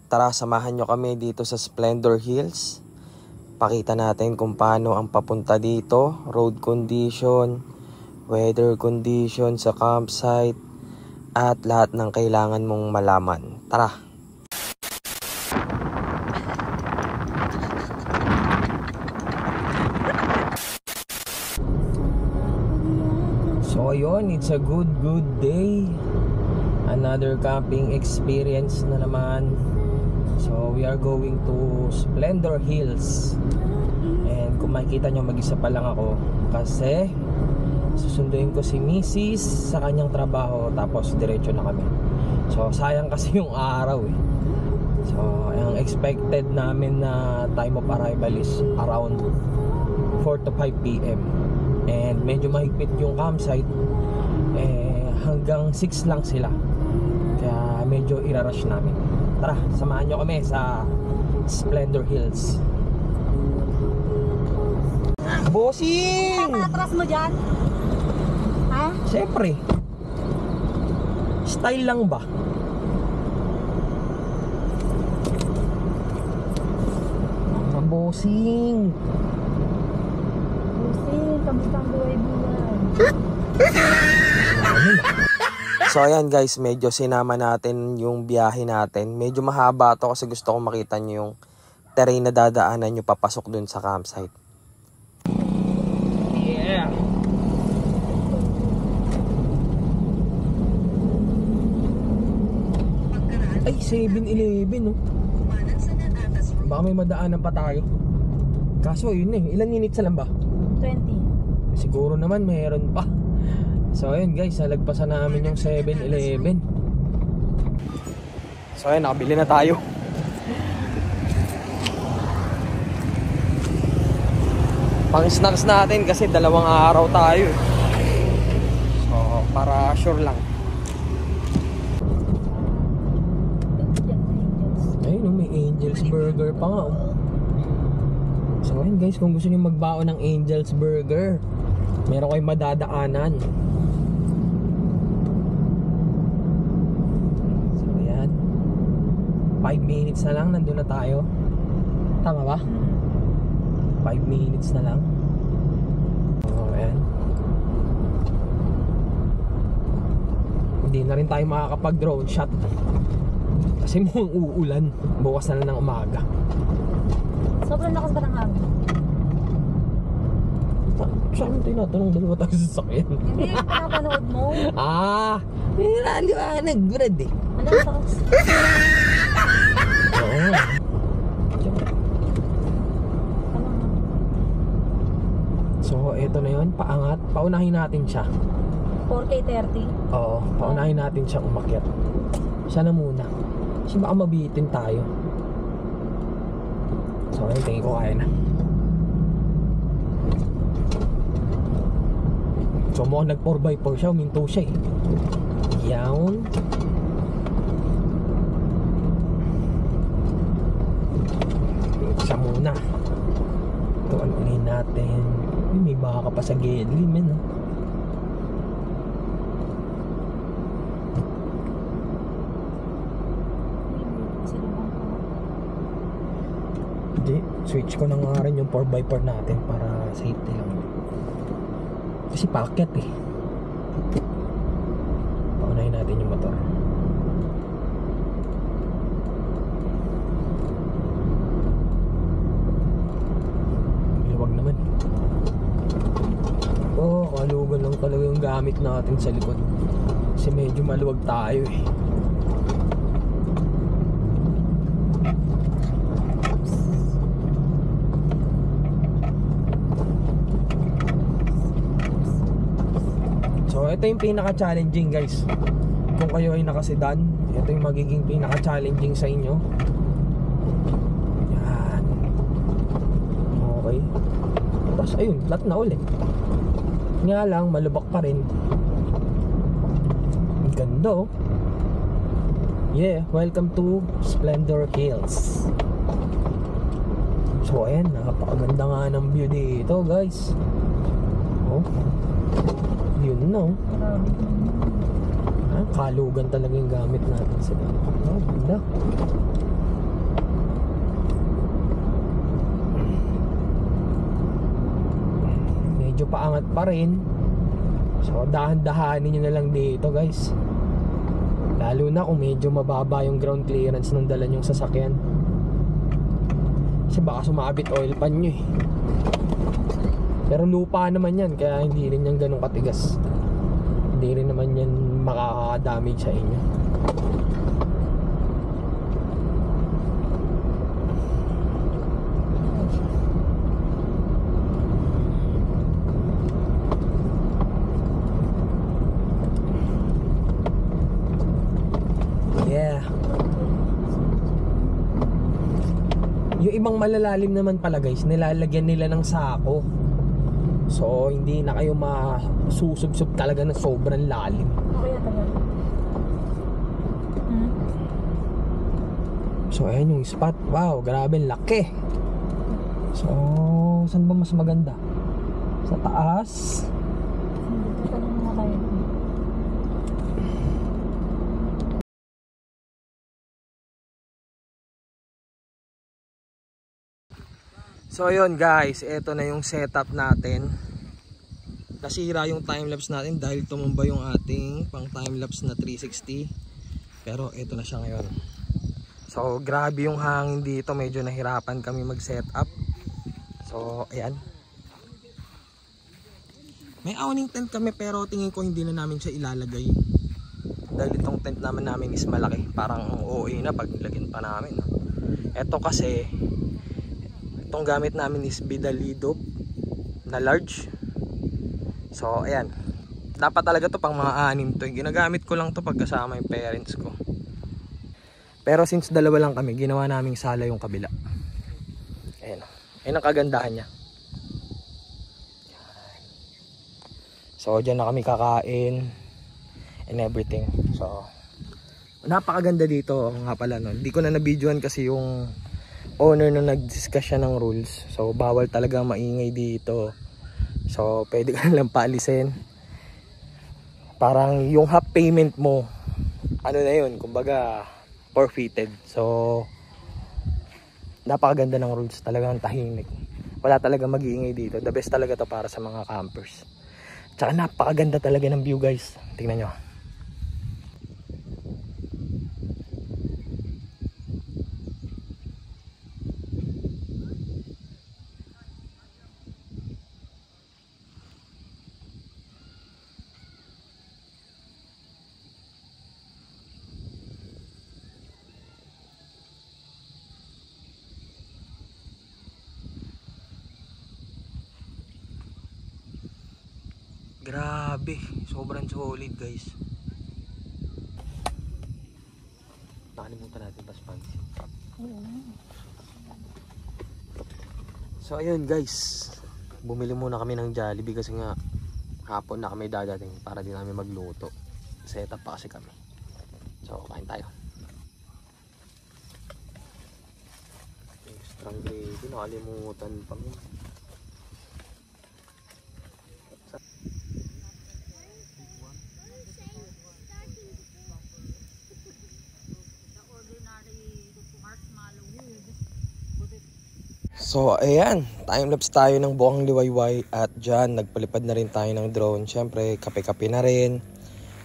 Tara, samahan nyo kami dito sa Splendor Hills. Pakita natin kung paano ang papunta dito, road condition, weather condition sa campsite, at lahat ng kailangan mong malaman. Tara! So ayun, it's a good day. Another camping experience na naman. So we are going to Splendor Hills. And kung makikita nyo, mag-isa pa lang ako kasi susunduin ko si Mrs. sa kanyang trabaho, tapos diretso na kami. So sayang kasi yung araw eh. So ang expected namin na time of arrival is around 4 to 5 p.m. And medyo mahigpit yung campsite, hanggang 6 lang sila, kaya medyo irarush namin. Tara, samahan nyo kami sa Splendor Hills. Bossing! Atras mo dyan? Ha? Siyempre, style lang ba? Bossing! Kamusta ang buhay-buhay? So ayan guys, medyo sinama natin yung biyahe natin. Medyo mahaba to kasi gusto kong makita nyo yung terrain na dadaanan nyo papasok dun sa campsite. Yeah! Ay, 7-Eleven, no? Baka may madaanan pa tayo. Kaso yun eh, ilang minutes lang ba? 20. Siguro naman mayroon pa. So ayun guys, nalagpasan namin yung 7-Eleven. So ayun, nakabili na tayo. Pang snacks natin kasi 2 araw tayo. So para sure lang. Ayun, may Angel's Burger pa nga. So ayun guys, kung gusto niyo magbaon ng Angel's Burger, meron kayong madadaanan. So ayan, 5 minutes na lang, nandun na tayo. Tama ba? 5 minutes na lang. So ayan, hindi na rin tayo makakapag drone shot kasi mukhang uulan. Bukas na lang ng umaga. Sobrang lakas ba ng hangin? Saan mo tinatanong, dalawa tayo sa sakyan? Hindi, pinapanood mo. Naliwanag, brad eh. Ano ang lakas? Oo. So, eto na yun, paangat. Paunahin natin siya. 4K30? Oo, paunahin natin siya umakyat. Siya na muna. Kasi baka mabitin tayo. So, ayun, tingin ko kaya na. So, mukhang nag 4x4 siya, uminto siya eh. Yawn. Siya muna. Ito, anunin natin. May baka pa sa gilid, men. Switch ko na nga rin yung 4x4 natin para safety lang. Kasi packet eh. Paunahin natin yung motor. Liwag naman. Kalugan lang talaga yung gamit natin sa likod. Kasi medyo maluwag tayo eh. Ito yung pinaka-challenging guys. Kung kayo ay nakasedan, ito yung magiging pinaka-challenging sa inyo. Yan. Okay. Tapos ayun, flat na ulit. Nga lang, malubak pa rin. Ang ganda oh. Yeah, welcome to Splendor Hills. So ayan, napakaganda nga ng view dito guys. Oh, yun no. Kalugan talaga yung gamit natin sa dito. Oh, ganda. umangat pa rin. So dahan-dahanin nyo na lang dito guys, lalo na kung medyo mababa yung ground clearance nung dala nyong sasakyan, kasi baka sumabit oil pan nyo eh. Pero lupa naman yan, kaya hindi rin yan ganun katigas, hindi rin naman yan makaka-damage sa inyo. Yeah. Yung ibang malalalim naman pala guys, nilalagyan nila ng sako. So hindi na kayo masusubsob talaga na sobrang lalim. Okay na talaga. So ayan yung spot. Wow, grabe laki. So saan ba mas maganda? Sa taas? Dito na muna tayo. So ayun guys, eto na yung setup natin. Nasira yung timelapse natin dahil tumumba yung ating pang timelapse na 360. Pero eto na siya ngayon. So grabe yung hangin dito, medyo nahirapan kami mag setup. So ayan, may awning tent kami pero tingin ko hindi na namin siya ilalagay, dahil itong tent namin is malaki. Parang OA na pag nilagyan pa namin. Eto kasi itong gamit namin is Bidalido na large. So ayan, dapat talaga to pang mga 6 to. Ginagamit ko lang to pag kasama yung parents ko. Pero since dalawa lang kami, ginawa naming sala yung kabila. Ayan, ayun ang kagandahan niya. So dyan na kami kakain and everything. So napakaganda dito nga pala, no? Hindi ko na nabidyoan kasi yung owner nung nag-discuss siya ng rules. So bawal talaga maingay dito. So pwede ka lang paalisin. Parang yung half payment mo, ano na yun, kumbaga forfeited. So napakaganda ng rules, talagang tahimik. Wala talaga mag-iingay dito. The best talaga to para sa mga campers. Tsaka napakaganda talaga ng view guys. Tingnan nyo. Grabe, sobrang solid guys. Nakalimutan natin pa sponge. So ayun guys, bumili muna kami ng Jollibee kasi nga hapon na kami dadating para din namin magluto. Set up pa kasi kami. So kain tayo. Extra gravy, nakalimutan pa mo. So ayan, timelapse tayo ng buong liwayway at dyan nagpalipad na rin tayo ng drone. Syempre kape-kape na rin.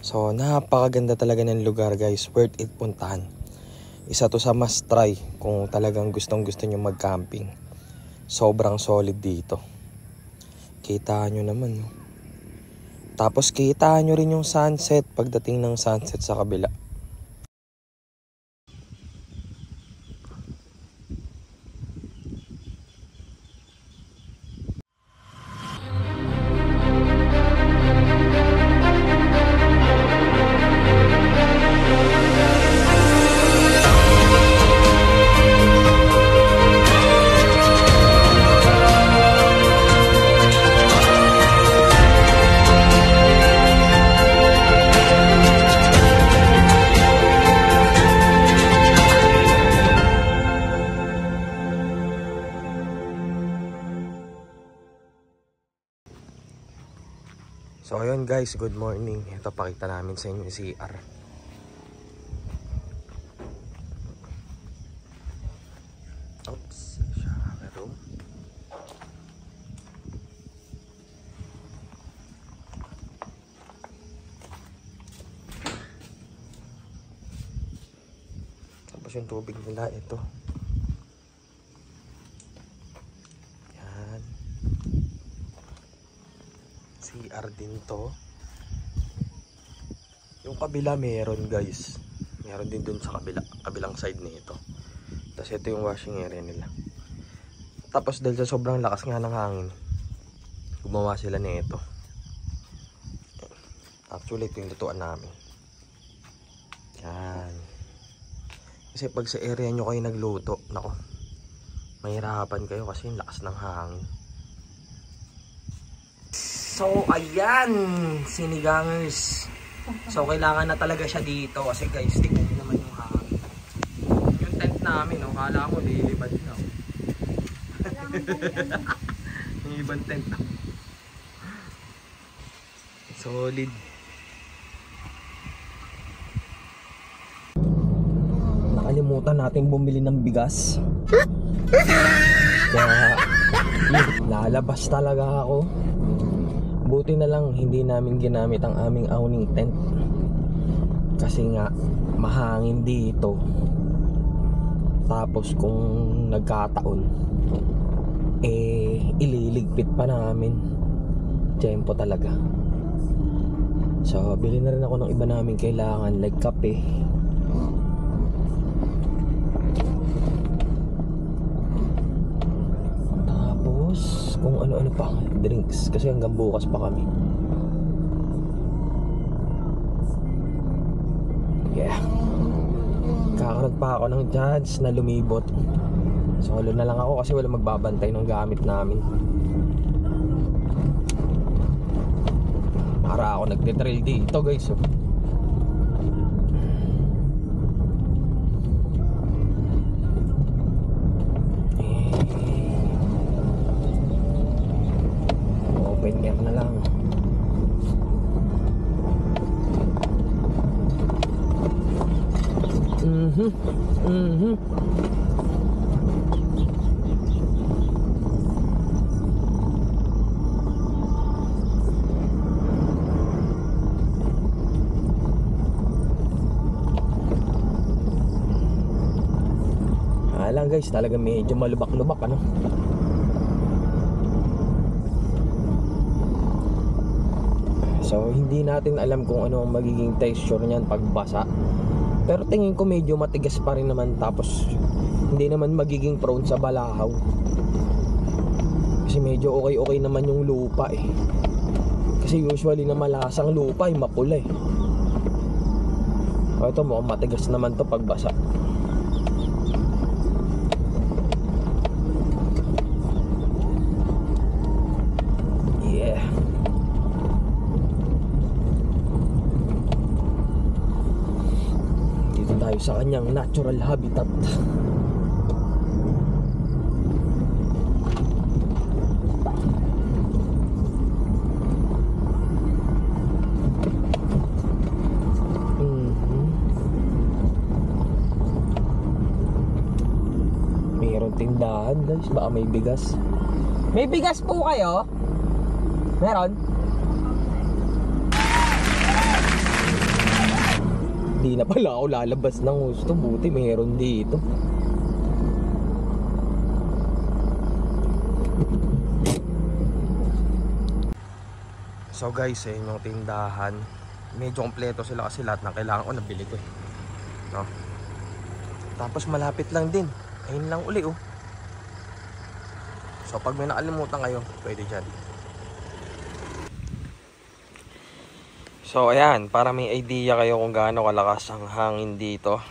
So napakaganda talaga ng lugar guys, worth it puntahan. Isa to sa must try kung talagang gustong gusto nyo mag camping. Sobrang solid dito. Kita nyo naman, no? Tapos kita nyo rin yung sunset pagdating ng sunset sa kabila. So ayun guys, good morning. Ito pakita namin sa inyo yung CR. Oops, shower room. Tapos yung tubig nila, ito. Yan. CR din to. Yung kabila meron guys. Meron din dun sa kabilang side nito. Tapos ito yung washing area nila. Tapos dahil sa sobrang lakas nga ng hangin, gumawa sila nito. Actually ito yung lutuan namin. Yan. Kasi pag sa area nyo kayo nagluto, nako, mahirapan kayo kasi yung lakas ng hangin. So ayan, sinigangers. So kailangan na talaga siya dito kasi guys, tingnan nyo naman yung hangin. Yung tent namin, no, kala ko lilibad na. Yung ibang tent na. Solid. Nakalimutan natin bumili ng bigas. Kaya lalabas talaga ako. Buti na lang hindi namin ginamit ang aming awning tent. Kasi nga mahangin dito. Tapos kung nagkataon, ililigpit pa namin. Tempo talaga. So bili na rin ako ng iba namin kailangan, like kape. Tapos kung ano-ano pa, drinks. Kasi hanggang bukas pa kami. Yeah. Kakaroon pa ako ng chance na lumibot. Solo na lang ako kasi wala magbabantay ng gamit namin. Para ako nagtitrail dito guys. Open air na lang. Lang guys, talaga medyo malubak-lubak ano. So hindi natin alam kung ano ang magiging texture niyan pag basa. Pero tingin ko medyo matigas pa rin naman. Tapos hindi naman magiging prone sa balahaw. Kasi medyo okay naman yung lupa eh. Kasi usually na malasang lupa ay mapula eh. O ito mukhang matigas naman to pag basa. Sa kanyang natural habitat. Mayroon tindahan guys, baka may bigas. May bigas po kayo? Meron? Di na pala ako lalabas ng gusto. Buti mayroon dito. So guys, yung tindahan, medyo kompleto sila kasi lahat ng kailangan ko nabili ko eh. No? Tapos malapit lang din. Ayun lang uli oh. So pag may nakalimutan kayo, pwede dyan. So ayan, para may idea kayo kung gaano kalakas ang hangin dito.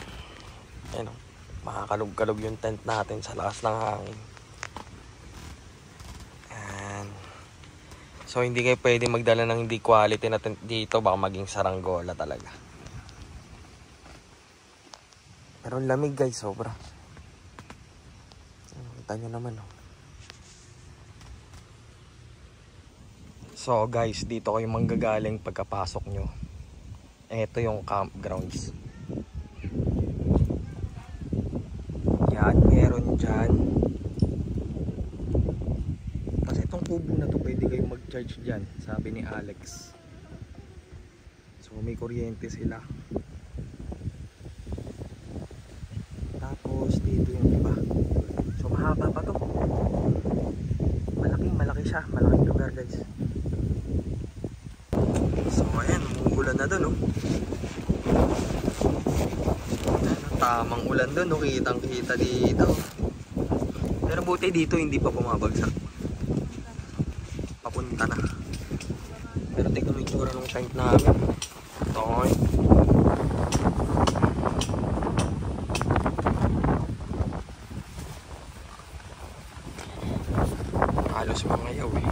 Ayan o, makakalog-kalog yung tent natin sa lakas ng hangin. Ayan. So hindi kayo pwede magdala ng hindi quality na tent dito, baka maging saranggola talaga. Pero lamig guys, sobra. Kita nyo naman o. So guys, dito kayo manggagaling pagkapasok nyo. Ito yung campgrounds. Yan, meron dyan. Tapos itong kubo na to, pwede kayo mag-charge dyan, sabi ni Alex. So may kuryente sila. tapos dito yung iba. So mahaba pa to. Malaki siya, malaking lugar guys. So ayan, umuulan na dun, oh. Tamang ulan dun, no? Kitang kita dito. Pero buti dito hindi pa bumabagsak. Papunta na. Pero tignan mo yung tsura ng tank namin. Toy. Halos mga yaw eh.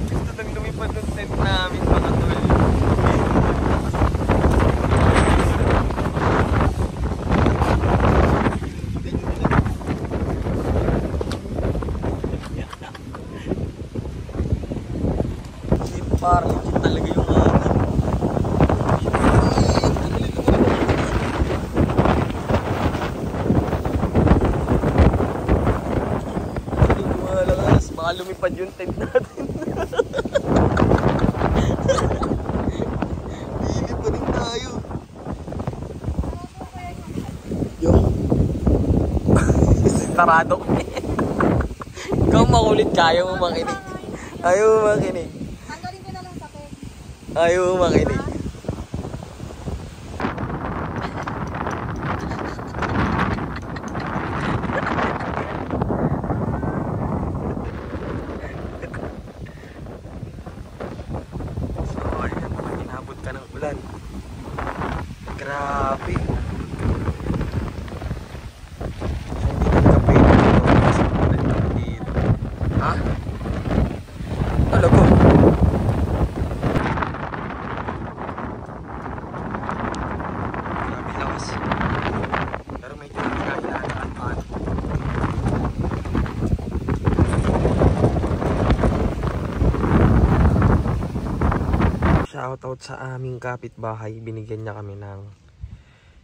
Gusto nang lumipad ng tent namin mga tol. Parang talaga yung baka lumipad yung tent natin. Hindi pa rin tayo. Yo. Sarado ko. Ikaw makulit ka, ayaw mo makinig. Ayaw mo makinig. Tanggalin ko na lang sakit. Ayaw mo makinig. Ulan. Grabe. Ha? Talaga. Grabe lakas. Pero medyo nagkailangan pa. Shoutout sa aming kapitbahay, binigyan niya kami ng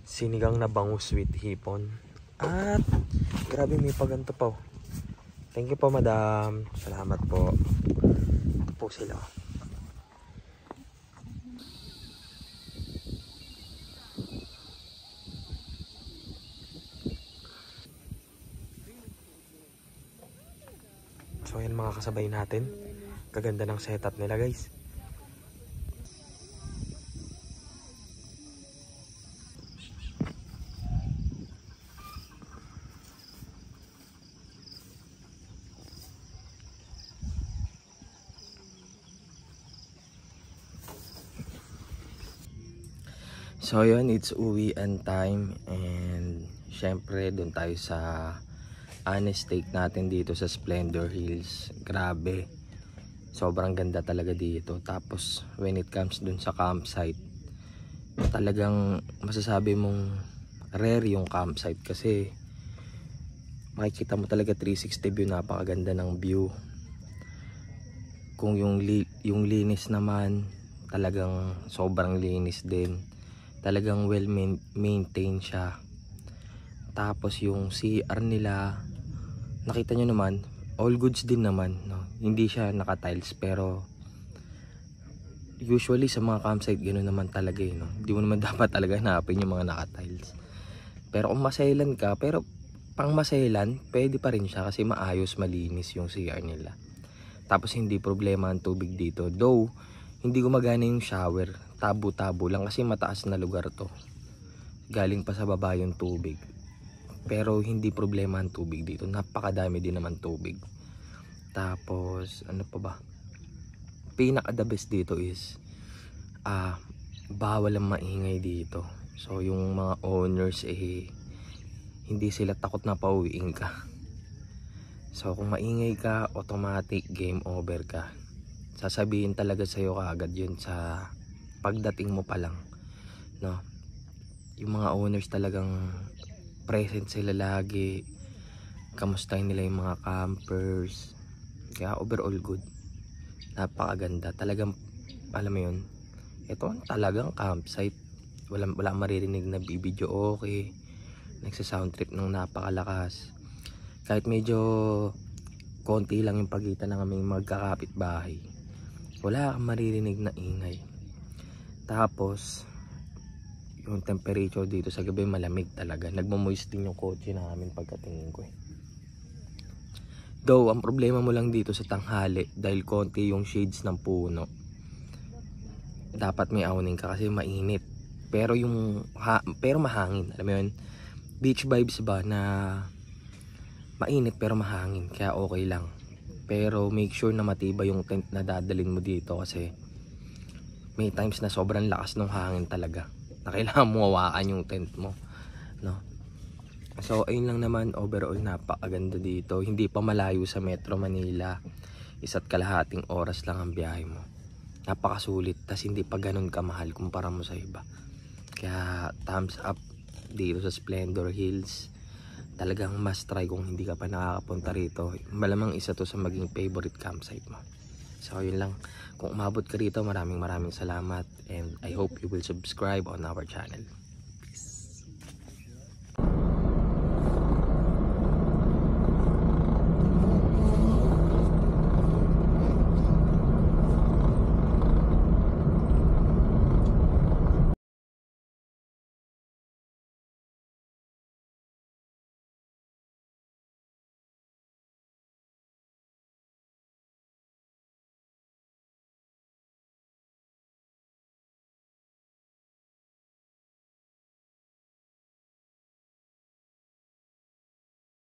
sinigang na bangus with hipon. At grabe may paganto pa. Thank you po madam. Salamat po. Ito po sila. So yan mga kasabay natin. Kaganda ng setup nila guys. So yun, it's uwian time and syempre doon tayo sa honest take natin dito sa Splendor Hills. Grabe, sobrang ganda talaga dito. Tapos when it comes doon sa campsite, talagang masasabi mong rare yung campsite kasi makikita mo talaga 360 view, napakaganda ng view. Kung yung linis naman, talagang sobrang linis din. Talagang well maintained siya. Tapos yung CR nila, nakita nyo naman, all goods din naman, no? Hindi siya naka-tiles, pero usually sa mga campsite ganoon naman talaga eh, no? Hindi mo naman dapat talaga hanapin yung mga naka-tiles. Pero kung masailan ka, pero pang masailan, pwede pa rin siya kasi maayos, malinis yung CR nila. Tapos hindi problema ang tubig dito. Though, hindi gumagana yung shower. Tabo-tabo lang kasi mataas na lugar to. Galing pa sa baba yung tubig. Pero hindi problema ang tubig dito. Napakadami din naman tubig. Tapos, ano pa ba? Pinaka the best dito is bawal ang maingay dito. So, yung mga owners hindi sila takot na pauwiin ka. So, kung maingay ka, automatic game over ka. Sasabihin talaga sa'yo kaagad yun sa pagdating mo pa lang, no? Yung mga owners talagang present sila lagi, kamustahin nila yung mga campers, kaya overall good, napakaganda talagang. Alam mo yun, ito talagang campsite, wala maririnig na video, okay, nagsa-sound trip ng napakalakas, kahit medyo konti lang yung pagitan ng aming magkakapit bahay, wala kang maririnig na ingay. Tapos yung temperature dito sa gabi malamig talaga. Nagmo-moist din yung kotse namin pagkatingin ko eh. Though ang problema mo lang dito sa tanghali dahil konti yung shades ng puno. Dapat may awning ka kasi mainit. Pero pero mahangin, alam mo yun? Beach vibes ba na mainit pero mahangin, kaya okay lang. Pero make sure na matibay yung tent na dadalhin mo dito kasi may times na sobrang lakas ng hangin talaga. Na kailangan mo hawakan yung tent mo, no? So ayun lang naman, overall napakaganda dito. Hindi pa malayo sa Metro Manila. 1.5 oras lang ang biyahe mo. Napakasulit, tas hindi pa ganun kamahal kumpara mo sa iba. Kaya thumbs up dito sa Splendor Hills. Talagang must try kung hindi ka pa nakakapunta rito. Malamang isa to sa maging favorite campsite mo. So yun lang. Kung umabot ka rito, maraming salamat. And I hope you will subscribe on our channel.